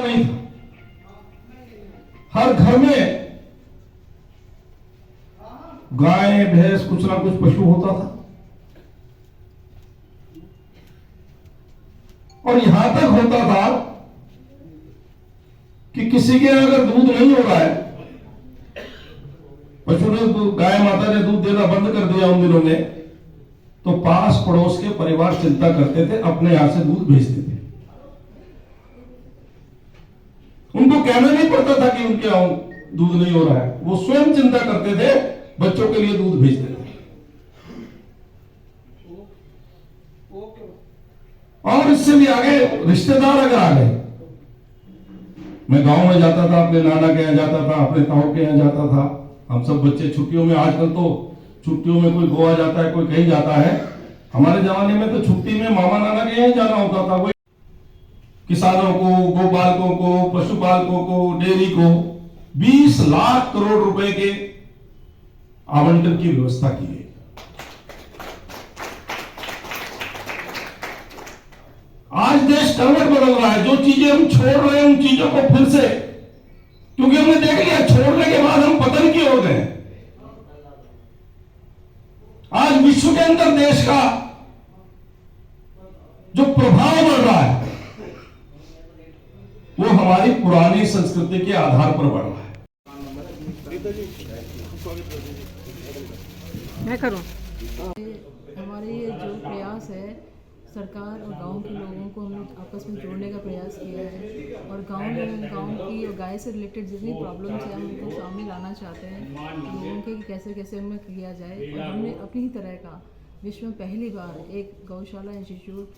नहीं था। हर घर में गाय भैंस कुछ ना कुछ पशु होता था, और यहां तक होता था कि किसी के अगर दूध नहीं हो रहा है, पशु ने गाय माता ने दूध देना बंद कर दिया उन दिनों में, तो पास पड़ोस के परिवार चिंता करते थे, अपने यहां से दूध भेजते थे। उनको कहना नहीं पड़ता था कि उनके यहां दूध नहीं हो रहा है, वो स्वयं चिंता करते थे, बच्चों के लिए दूध भेजते थे। और इससे भी आगे रिश्तेदार अगर आ गए, मैं गांव में जाता था, अपने नाना के यहाँ जाता था, अपने ताऊ के यहाँ जाता था। हम सब बच्चे छुट्टियों में, आजकल तो छुट्टियों में कोई गोवा जाता है, कोई कहीं जाता है। हमारे जमाने में तो छुट्टी में मामा नाना के यहाँ जाना होता था। वही किसानों को, गोपालकों को, पशुपालकों को, डेयरी को 20 लाख करोड़ रुपए के आवंटन की व्यवस्था की है। आज देश करवट बदल रहा है। जो चीजें हम छोड़ रहे हैं, उन चीजों को फिर से, क्योंकि हमने देख लिया छोड़ने के बाद हम पतन की ओर गए। आज विश्व के अंदर देश का जो प्रभाव बढ़ रहा है, वो हमारी पुरानी संस्कृति के आधार पर बढ़ रहा है। मैं करूं। हमारे ये जो प्रयास है, सरकार और गांव के लोगों को हम लोग आपस में जोड़ने का प्रयास किया है, और गांव की और गाय से रिलेटेड जितनी प्रॉब्लम्स है हम उनको सामने लाना चाहते हैं लोगों के, कि कैसे कैसे हमें किया जाए। और हमने अपनी ही तरह का विश्व में पहली बार एक गौशाला इंस्टीट्यूट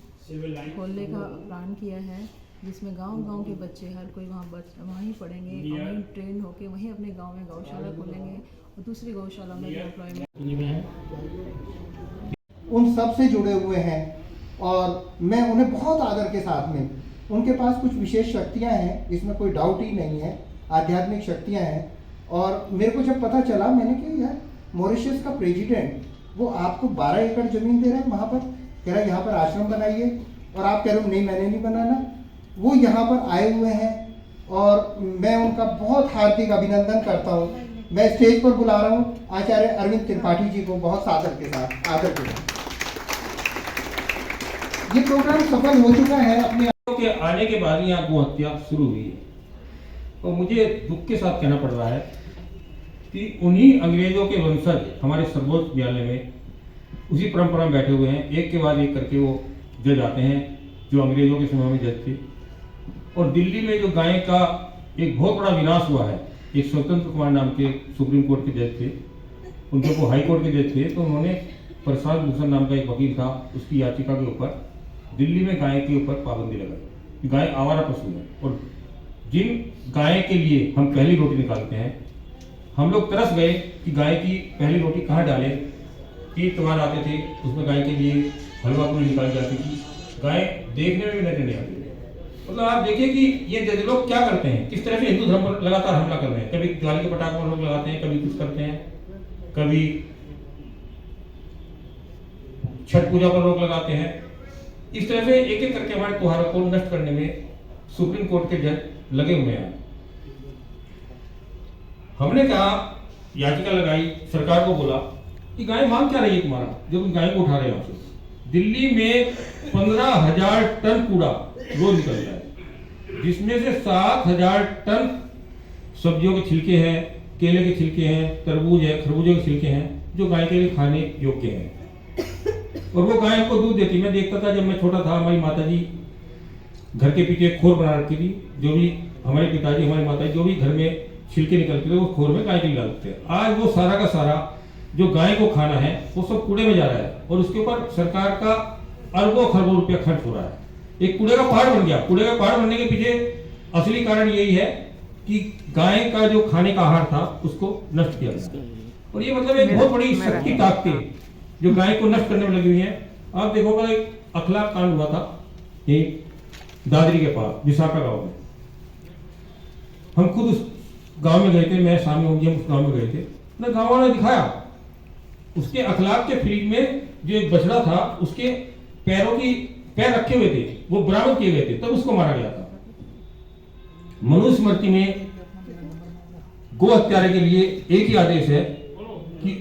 खोलने का प्लान किया है, जिसमें गांव के बच्चे हर कोई वहीं पढ़ेंगे, वहीं ट्रेन होके वहीं अपने गांव में गौशाला खोलेंगे, और दूसरी गौशाला में एम्प्लॉयमेंट। उन सब से जुड़े हुए हैं, और मैं उन्हें बहुत आदर के साथ में, उनके पास कुछ विशेष शक्तियां हैं, इसमें कोई डाउट ही नहीं है, आध्यात्मिक शक्तियां हैं। और मेरे को जब पता चला, मैंने कहा यार मॉरिशस का प्रेसिडेंट वो आपको 12 एकड़ ज़मीन दे रहा है वहाँ पर, कह रहा है यहाँ पर आश्रम बनाइए, और आप कह रहे हो नहीं मैंने नहीं बनाना। वो यहाँ पर आए हुए हैं, और मैं उनका बहुत हार्दिक अभिनंदन करता हूँ। मैं स्टेज पर बुला रहा हूँ आचार्य अरविंद त्रिपाठी जी को, बहुत सादर के साथ, आदर के साथ। ये प्रोग्राम सफल हो चुका है। अपने के आने के बाद यहाँ गौ हत्या शुरू हुई है, और मुझे दुख के साथ कहना पड़ रहा है कि उन्हीं अंग्रेजों के वंशज हमारे सर्वोच्च न्यायालय में उसी परंपरा में बैठे हुए हैं। एक के बाद एक करके वो जज आते हैं, जो अंग्रेजों के समय में जज थे। और दिल्ली में जो गाय का एक बहुत बड़ा विनाश हुआ है, एक स्वतंत्र कुमार नाम के सुप्रीम कोर्ट के जज थे, उनके वो हाई कोर्ट के जज थे, तो उन्होंने प्रसाद भूषण नाम का एक वकील था, उसकी याचिका के ऊपर दिल्ली में गाय के ऊपर पाबंदी लगाई। गाय आवारा पशु है, और जिन गाय के लिए हम पहली रोटी निकालते हैं, हम लोग तरस गए कि गाय की पहली रोटी कहाँ डालें। कि त्योहार आते थे, उसमें गाय के लिए हलवा पूरी निकाली जाती थी, गाय देखने में भी नजर नहीं आती। मतलब आप देखिए कि ये जज लोग क्या करते हैं, किस तरह से हिंदू धर्म पर लगातार हमला कर रहे हैं। कभी दिवाली के पटाखे लोग लगाते हैं, कभी कुछ करते हैं, कभी छठ पूजा पर लोग लगाते हैं। इस तरह से एक एक करके हमारे त्योहारों को नष्ट करने में सुप्रीम कोर्ट के जज लगे हुए हैं। हमने कहा, याचिका लगाई, सरकार को बोला कि गाय मांग क्या रही है तुम्हारा, जब गाय को उठा रहे हैं। दिल्ली में 15,000 टन कूड़ा रोज निकल रहा है, जिसमें से 7,000 टन सब्जियों के छिलके हैं, केले के छिलके हैं, तरबूज है, खरबूजे के छिलके हैं, जो गाय के लिए खाने योग्य हैं। और वो गाय को दूध देती। मैं देखता था जब मैं छोटा था, हमारी माताजी घर के पीछे एक खोर बना रखी थी, जो भी हमारे पिताजी, हमारी माताजी जो भी घर में छिलके निकलते थे, वो खोर में गाय के लिए डालते थे। आज वो सारा का सारा जो गाय को खाना है, वो सब कूड़े में जा रहा है, और उसके ऊपर सरकार का अरबों खरबों रुपया खर्च हो रहा है। एक कूड़े का पहाड़ बन गया। कूड़े का पहाड़ बनने के पीछे असली कारण यही है कि गाय का जो खाने का आहार था, उसको नष्ट किया गया। और ये मतलब एक बहुत बड़ी शक्ति ताकतें जो गाय को नष्ट करने में लगी हुई है। आप देखोगे, एक अखलाक कांड हुआ था यही दादरी के पास, विशाखा गांव में। हम खुद उस गांव में गए थे, मैं शामी होंगी, हम उस गांव में गए थे। ना गांव वालों ने दिखाया, उसके अखलाक के फील्ड में जो एक बछड़ा था, उसके पैर रखे हुए थे, वो बरामद किए गए थे, तब उसको मारा गया था। स्मृति में गो हत्यारे के लिए एक ही आदेश है कि